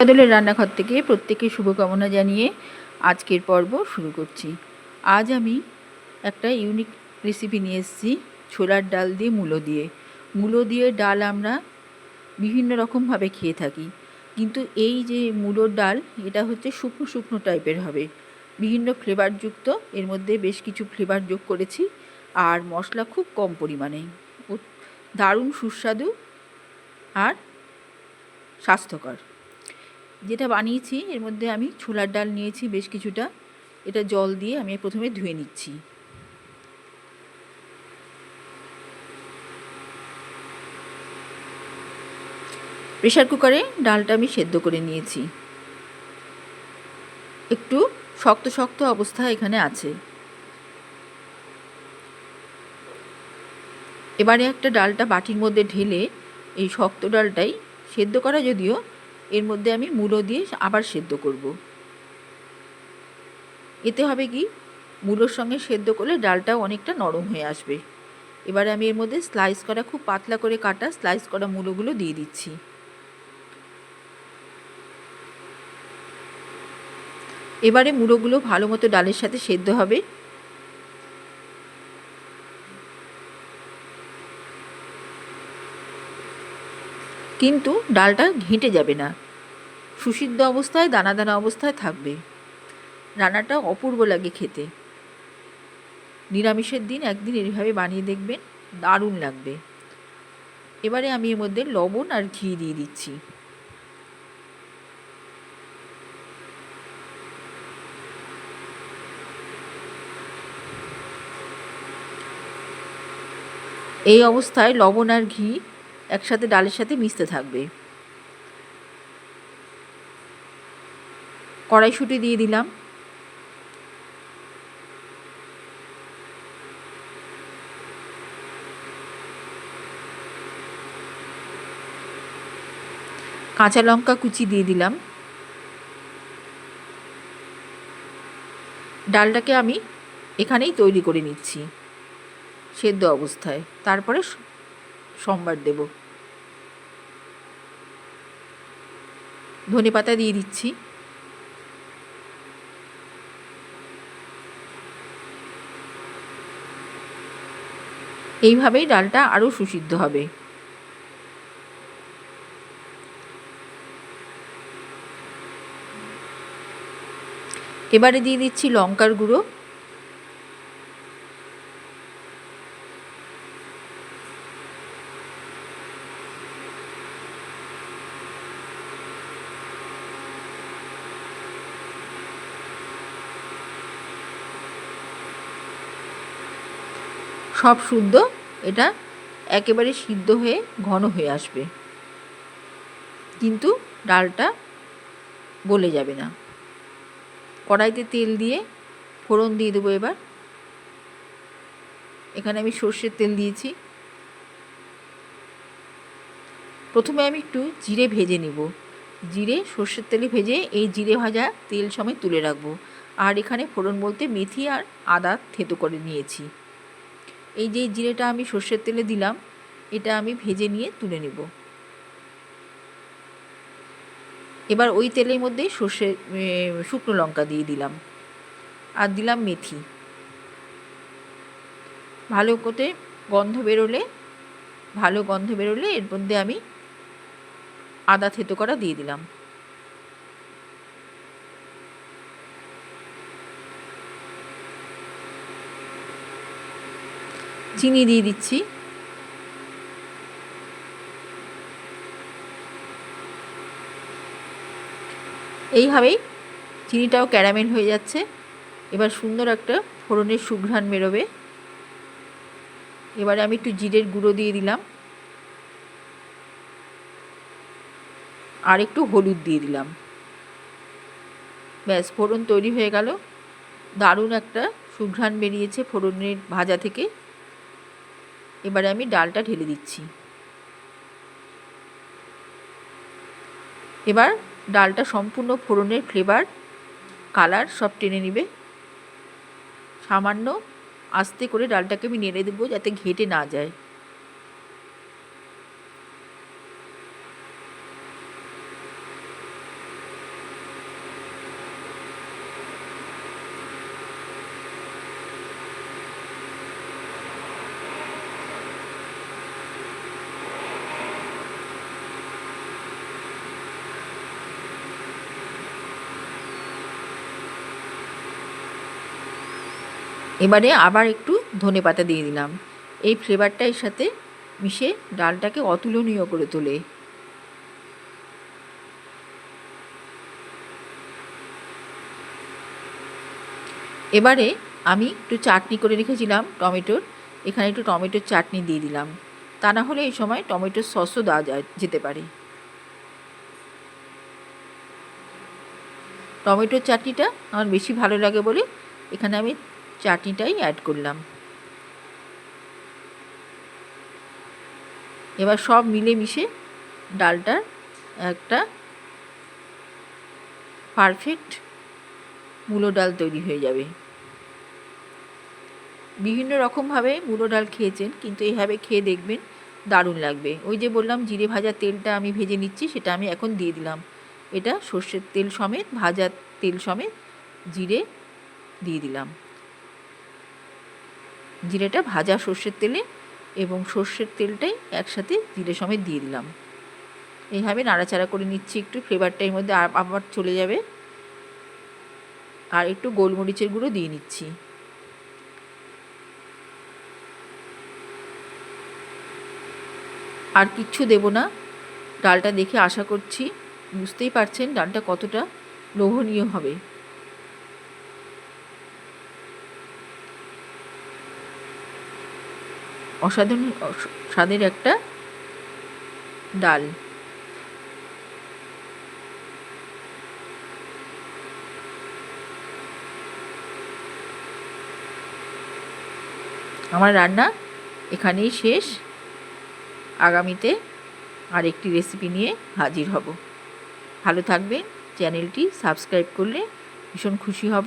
বদলের রান্নাঘর থেকে প্রত্যেককে শুভকামনা জানিয়ে আজকের পর্ব শুরু করছি। আজ আমি একটা ইউনিক রেসিপি নিয়ে এসেছি, ছোলার ডাল দিয়ে মূলো দিয়ে ডাল আমরা বিভিন্ন রকমভাবে খেয়ে থাকি, কিন্তু এই যে মূলোর ডাল, এটা হচ্ছে শুকনো শুকনো টাইপের হবে, বিভিন্ন ফ্লেভারযুক্ত। এর মধ্যে বেশ কিছু ফ্লেভার যোগ করেছি, আর মশলা খুব কম পরিমাণে। দারুণ সুস্বাদু আর স্বাস্থ্যকর। যেটা বানিয়েছি, এর মধ্যে আমি ছোলার ডাল নিয়েছি বেশ কিছুটা। এটা জল দিয়ে আমি প্রথমে ধুয়ে নিচ্ছি। প্রেশার কুকারে ডালটা আমি সেদ্ধ করে নিয়েছি। একটু শক্ত শক্ত অবস্থা এখানে আছে। এবারে একটা ডালটা বাটির মধ্যে ঢেলে, এই শক্ত ডালটাই সেদ্ধ করা যদিও, এর মধ্যে আমি মূলো দিয়ে আবার সেদ্ধ করব। এতে হবে কি, মূলোর সঙ্গে সেদ্ধ করলে ডালটাও অনেকটা নরম হয়ে আসবে। এবারে আমি এর মধ্যে স্লাইস করা, খুব পাতলা করে কাটা স্লাইস করা মূলোগুলো দিয়ে দিচ্ছি। এবারে মূলোগুলো ভালো মতো ডালের সাথে সেদ্ধ হবে। কিন্তু ডালটা ঘেঁটে যাবে না, সুসিদ্ধ অবস্থায় দানা দানা অবস্থায় থাকবে। রান্নাটা অপূর্ব লাগে খেতে। নিরামিষের দিন একদিন এইভাবে বানিয়ে দেখবেন, দারুণ লাগবে। এবারে আমি এর মধ্যে লবণ আর ঘি দিয়ে দিচ্ছি। এই অবস্থায় লবণ আর ঘি একসাথে ডালের সাথে মিশতে থাকবে। কড়াইশুঁটি দিয়ে দিলাম। কাঁচা লঙ্কা কুচি দিয়ে দিলাম। ডালটাকে আমি এখানেই তৈরি করে নিচ্ছি সেদ্ধ অবস্থায়, তারপরে সম্বার দেব। ধনেপাতা দিয়ে দিচ্ছি। এইভাবেই ডালটা আরও সুসিদ্ধ হবে। এবারে দিয়ে দিচ্ছি লঙ্কার গুঁড়ো। সব শুদ্ধ, এটা একেবারে সিদ্ধ হয়ে ঘন হয়ে আসবে, কিন্তু ডালটা গলে যাবে না। কড়াইতে তেল দিয়ে ফোড়ন দিয়ে দেবো। এবার এখানে আমি সর্ষের তেল দিয়েছি। প্রথমে আমি একটু জিরে ভেজে নিব। জিরে সর্ষের তেলে ভেজে এই জিরে ভাজা তেল সমেত তুলে রাখবো। আর এখানে ফোড়ন বলতে মেথি আর আদা থেতো করে নিয়েছি। এই যে জিরেটা আমি সর্ষের তেলে দিলাম, এটা আমি ভেজে নিয়ে তুলে নেব। এবার ওই তেলের মধ্যে শুকনো লঙ্কা দিয়ে দিলাম, আর দিলাম মেথি। ভালো করে ভালো গন্ধ বেরোলে এর মধ্যে আমি আদা থেতো করা দিয়ে দিলাম। চিনি দিয়ে দিচ্ছি। এইভাবেই চিনিটাও ক্যারামেল হয়ে যাচ্ছে। এবার সুন্দর একটা ফোড়নের সুঘ্রাণ বেরোবে। এবারে আমি একটু জিরের গুঁড়ো দিয়ে দিলাম, আর একটু হলুদ দিয়ে দিলাম। ব্যাস, ফোড়ন তৈরি হয়ে গেল। দারুণ একটা সুঘ্রাণ বেরিয়েছে ফোড়নের ভাজা থেকে। এবারে আমি ডালটা ঢেলে দিচ্ছি। এবার ডালটা সম্পূর্ণ ফোড়নের ফ্লেভার, কালার সব টেনে নেবে। সামান্য আস্তে করে ডালটাকে আমি নেড়ে দেবো যাতে ঘেটে না যায়। এবারে আবার একটু ধনেপাতা দিয়ে দিলাম। এই ফ্লেভারটা এর সাথে মিশে ডালটাকে অতুলনীয় করে তোলে। এবারে আমি একটু চাটনি করে রেখেছিলাম টমেটোর, এখানে একটু টমেটোর চাটনি দিয়ে দিলাম। তা না হলে এই সময় টমেটোর সসও দেওয়া যেতে পারে। টমেটোর চাটনিটা আমার বেশি ভালো লাগে বলে এখানে আমি চাটনিটাই অ্যাড করলাম। এবার সব মিলেমিশে ডালটার একটা পারফেক্ট মুলো ডাল তৈরি হয়ে যাবে। বিভিন্ন রকমভাবে মুলো ডাল খেয়েছেন, কিন্তু এইভাবে খেয়ে দেখবেন, দারুণ লাগবে। ওই যে বললাম জিরে ভাজা তেলটা আমি ভেজে নিচ্ছি, সেটা আমি এখন দিয়ে দিলাম। এটা সর্ষের তেল সমেত, ভাজা তেল সমেত জিরে দিয়ে দিলাম। জিরেটা ভাজা সর্ষের তেলে এবং সর্ষের তেলটাই একসাথে জিরে সমেত দিয়ে দিলাম। এইভাবে নাড়াচাড়া করে নিচ্ছি, একটু ফ্লেভারটা এর মধ্যে আবার চলে যাবে। আর একটু গোলমরিচের গুঁড়ো দিয়ে নিচ্ছি। আর কিচ্ছু দেব না। ডালটা দেখে আশা করছি বুঝতেই পারছেন ডালটা কতটা লোভনীয় হবে। অসাধারণ স্বাদের একটা ডাল। আমার রান্না এখানেই শেষ। আগামীতে আরেকটি রেসিপি নিয়ে হাজির হব। ভালো থাকবেন। চ্যানেলটি সাবস্ক্রাইব করলে ভীষণ খুশি হব।